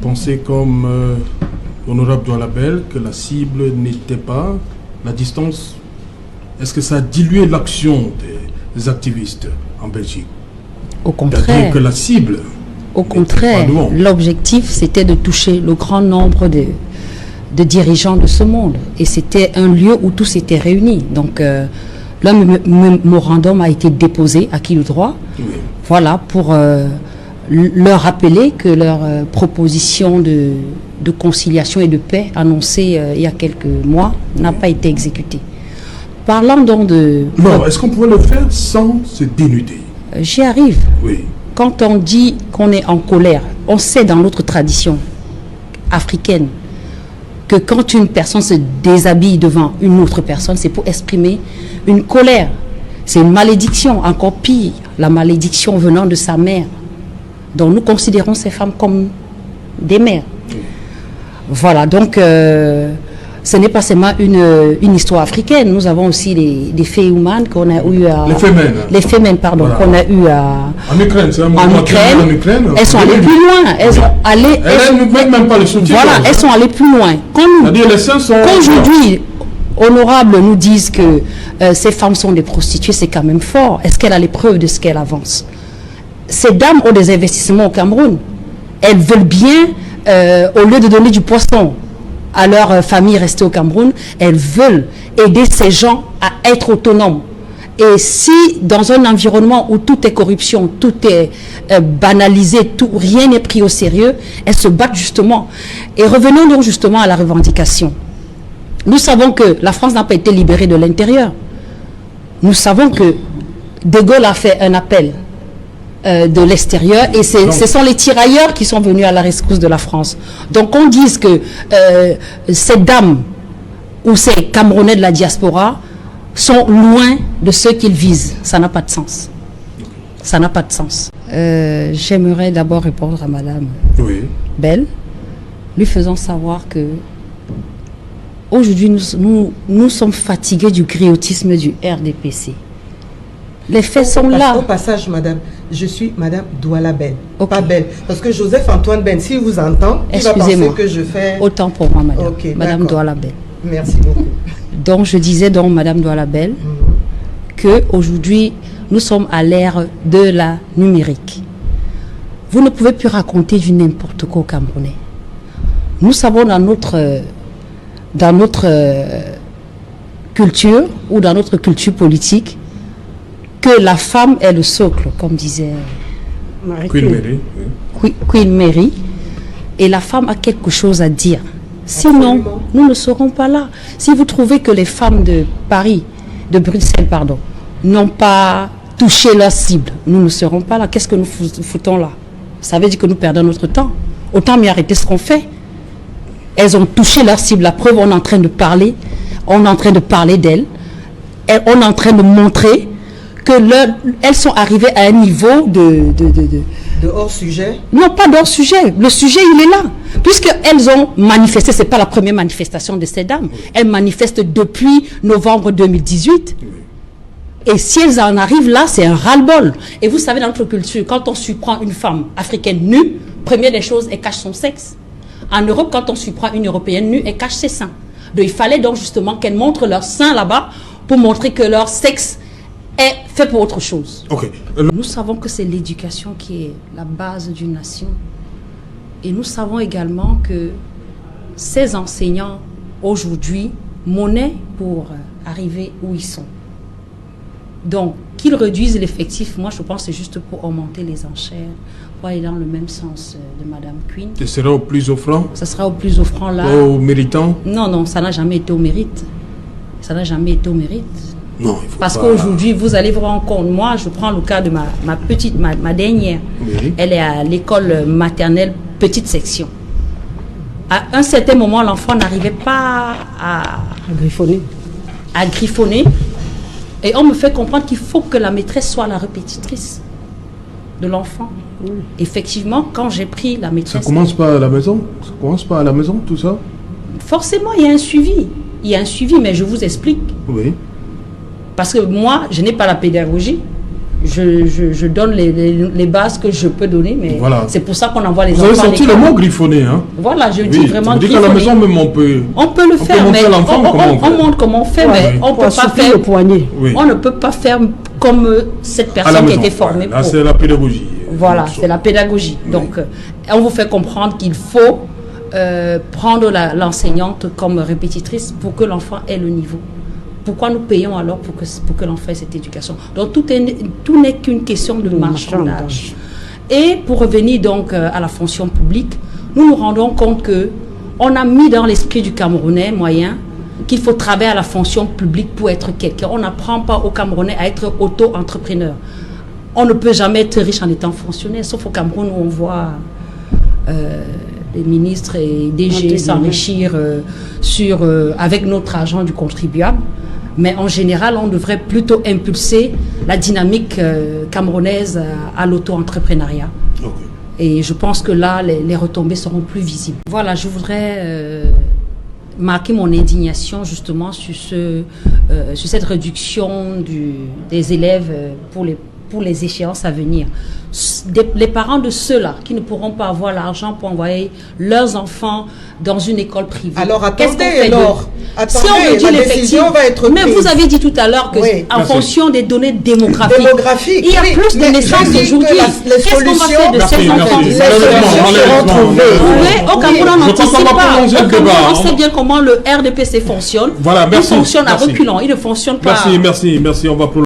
pensez comme l'honorable Doualabel que la cible n'était pas la distance? Est-ce que ça a dilué l'action des activistes en Belgique? Au contraire. C'est-à-dire que la cible... Au contraire, l'objectif c'était de toucher le grand nombre de dirigeants de ce monde. Et c'était un lieu où tous étaient réunis. Donc le mémorandum a été déposé à qui le droit. Oui. Voilà, pour leur rappeler que leur proposition de conciliation et de paix annoncée il y a quelques mois n'a pas été exécutée. Parlant donc de... Non, est-ce qu'on pourrait le faire sans se dénuder? J'y arrive. Oui. Quand on dit qu'on est en colère, on sait dans notre tradition africaine que quand une personne se déshabille devant une autre personne, c'est pour exprimer une colère. C'est une malédiction, encore pire, la malédiction venant de sa mère. Donc nous considérons ces femmes comme des mères. Voilà, donc ce n'est pas seulement une histoire africaine. Nous avons aussi les fémènes qu'on a eu à... Les fémènes, pardon, voilà. Qu'on a eu à... En Ukraine, c'est un mouvement en Ukraine. Elles sont allées plus loin. Elles sont allées... Elles ne mettent même pas le soutien. Voilà, elles sont allées plus loin. Qu'aujourd'hui, honorables nous disent que ces femmes sont des prostituées, c'est quand même fort. Est-ce qu'elle a les preuves de ce qu'elle avance? Ces dames ont des investissements au Cameroun. Elles veulent bien, au lieu de donner du poisson à leur famille restée au Cameroun, elles veulent aider ces gens à être autonomes. Et si dans un environnement où tout est corruption, tout est banalisé, rien n'est pris au sérieux, elles se battent justement. Et revenons donc justement à la revendication. Nous savons que la France n'a pas été libérée de l'intérieur. Nous savons que De Gaulle a fait un appel de l'extérieur et ce sont les tirailleurs qui sont venus à la rescousse de la France. Donc on dit que ces dames ou ces Camerounais de la diaspora sont loin de ceux qu'ils visent. Ça n'a pas de sens. Ça n'a pas de sens. J'aimerais d'abord répondre à Madame Bell, lui faisant savoir que aujourd'hui nous sommes fatigués du griotisme du RDPC. Les faits sont là. Au passage, madame, je suis madame Doualabel, pas Belle. Parce que Joseph-Antoine Ben, s'il vous entend, il va penser que je fais... Autant pour moi, madame. Okay, madame Doualabel. Merci beaucoup. Donc, je disais donc, madame Doualabel, qu'aujourd'hui, nous sommes à l'ère de la numérique. Vous ne pouvez plus raconter du n'importe quoi au Camerounais. Nous savons dans notre culture ou dans notre culture politique que la femme est le socle, comme disait Queen Mary, et la femme a quelque chose à dire. Sinon, absolument, nous ne serons pas là. Si vous trouvez que les femmes de Paris, de Bruxelles, pardon, n'ont pas touché leur cible, nous ne serons pas là. Qu'est-ce que nous foutons là? Ça veut dire que nous perdons notre temps. Autant mieux arrêter ce qu'on fait. Elles ont touché leur cible. La preuve, on est en train de parler. On est en train de parler d'elles. On est en train de montrer que elles sont arrivées à un niveau de hors-sujet? Non, pas d'hors-sujet. Le sujet, il est là. Puisqu'elles ont manifesté, ce n'est pas la première manifestation de ces dames. Elles manifestent depuis novembre 2018. Et si elles en arrivent là, c'est un ras-le-bol. Et vous savez, dans notre culture, quand on surprend une femme africaine nue, première des choses, elle cache son sexe. En Europe, quand on surprend une Européenne nue, elle cache ses seins. Donc, il fallait donc justement qu'elles montrent leurs seins là-bas pour montrer que leur sexe est fait pour autre chose. Nous savons que c'est l'éducation qui est la base d'une nation. Et nous savons également que ces enseignants, aujourd'hui, monnaient pour arriver où ils sont. Donc, qu'ils réduisent l'effectif, moi je pense que c'est juste pour augmenter les enchères, pour aller dans le même sens de Madame Queen. Ce sera au plus offrant? Ce sera au plus offrant là. Au méritant? Non, ça n'a jamais été au mérite. Ça n'a jamais été au mérite. Non, il faut parce qu'aujourd'hui, vous allez vous rendre compte, moi je prends le cas de ma dernière. Oui. Elle est à l'école maternelle, petite section. À un certain moment, l'enfant n'arrivait pas à griffonner. Et on me fait comprendre qu'il faut que la maîtresse soit la répétitrice de l'enfant. Oui. Effectivement, quand j'ai pris la maîtresse... Ça commence pas à la maison? Ça commence pas à la maison, tout ça? Forcément, il y a un suivi. Il y a un suivi, mais je vous explique. Oui. Parce que moi, je n'ai pas la pédagogie. je donne les bases que je peux donner, mais voilà. c'est pour ça qu'on envoie les enfants. enfants. Vous avez sorti le mot griffonné, hein? Voilà, je dis vraiment griffonné. À la maison même on peut le faire, mais on montre comment on fait, mais on peut pas faire le poignet. Oui. On ne peut pas faire comme cette personne qui a été formée. Là, c'est la pédagogie. Voilà, c'est la pédagogie. Oui. Donc, on vous fait comprendre qu'il faut prendre l'enseignante comme répétitrice pour que l'enfant ait le niveau. Pourquoi nous payons alors pour que l'enfant ait cette éducation? Donc tout n'est qu'une question de marchandage. Et pour revenir donc à la fonction publique, nous nous rendons compte que on a mis dans l'esprit du Camerounais moyen qu'il faut travailler à la fonction publique pour être quelqu'un. On n'apprend pas aux Camerounais à être auto-entrepreneur. On ne peut jamais être riche en étant fonctionnaire, sauf au Cameroun où on voit les ministres et DG s'enrichir avec notre argent du contribuable. Mais en général, on devrait plutôt impulser la dynamique camerounaise à l'auto-entrepreneuriat. Okay. Et je pense que là, les retombées seront plus visibles. Voilà, je voudrais marquer mon indignation justement sur cette réduction des élèves pour les échéances à venir. Les parents de ceux-là qui ne pourront pas avoir l'argent pour envoyer leurs enfants dans une école privée. Alors attendez, si on réduit l'effectif, mais vous avez dit tout à l'heure que en fonction des données démographiques, il y a plus de naissances aujourd'hui. Qu'est-ce qu'on va faire de ces enfants? Au Cameroun, on n'anticipe pas. Au Cameroun, on sait bien comment le RDPC fonctionne. Voilà, merci. Il fonctionne à reculons, il ne fonctionne pas. Merci. On va